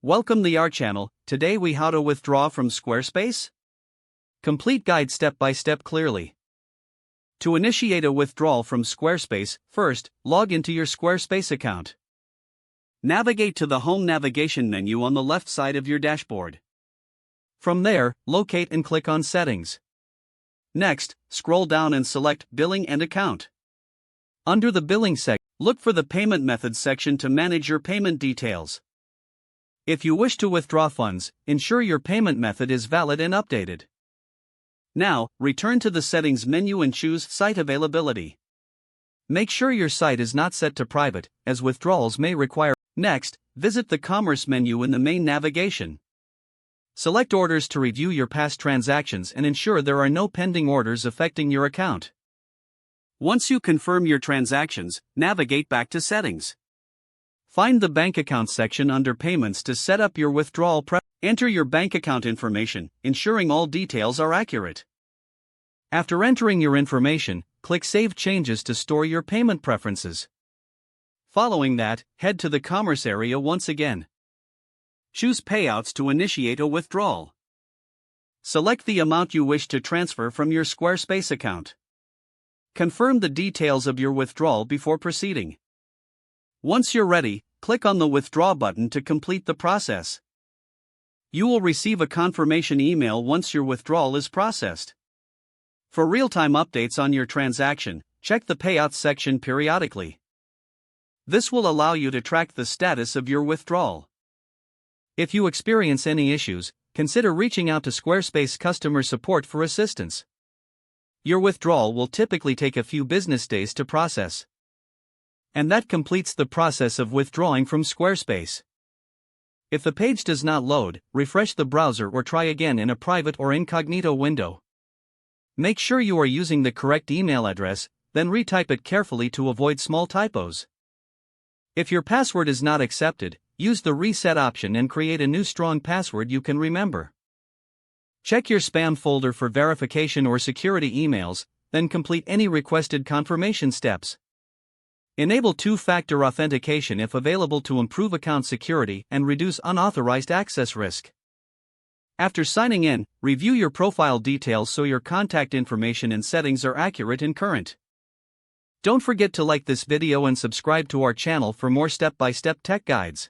Welcome to our channel. Today we how to withdraw from Squarespace. Complete guide step by step clearly. To initiate a withdrawal from Squarespace, first, log into your Squarespace account. Navigate to the home navigation menu on the left side of your dashboard. From there, locate and click on Settings. Next, scroll down and select Billing and Account. Under the Billing section, look for the Payment Methods section to manage your payment details. If you wish to withdraw funds, ensure your payment method is valid and updated. Now, return to the Settings menu and choose Site Availability. Make sure your site is not set to private, as withdrawals may require. Next, visit the Commerce menu in the main navigation. Select Orders to review your past transactions and ensure there are no pending orders affecting your account. Once you confirm your transactions, navigate back to Settings. Find the Bank Account section under Payments to set up your withdrawal Enter your bank account information, ensuring all details are accurate. After entering your information, click Save Changes to store your payment preferences. Following that, head to the Commerce area once again. Choose Payouts to initiate a withdrawal. Select the amount you wish to transfer from your Squarespace account. Confirm the details of your withdrawal before proceeding. Once you're ready, click on the Withdraw button to complete the process. You will receive a confirmation email once your withdrawal is processed. For real-time updates on your transaction, check the Payouts section periodically. This will allow you to track the status of your withdrawal. If you experience any issues, consider reaching out to Squarespace customer support for assistance. Your withdrawal will typically take a few business days to process. And that completes the process of withdrawing from Squarespace. If the page does not load, refresh the browser or try again in a private or incognito window. Make sure you are using the correct email address, then retype it carefully to avoid small typos. If your password is not accepted, use the Reset option and create a new strong password you can remember. Check your spam folder for verification or security emails, then complete any requested confirmation steps. Enable two-factor authentication if available to improve account security and reduce unauthorized access risk. After signing in, review your profile details so your contact information and settings are accurate and current. Don't forget to like this video and subscribe to our channel for more step-by-step tech guides.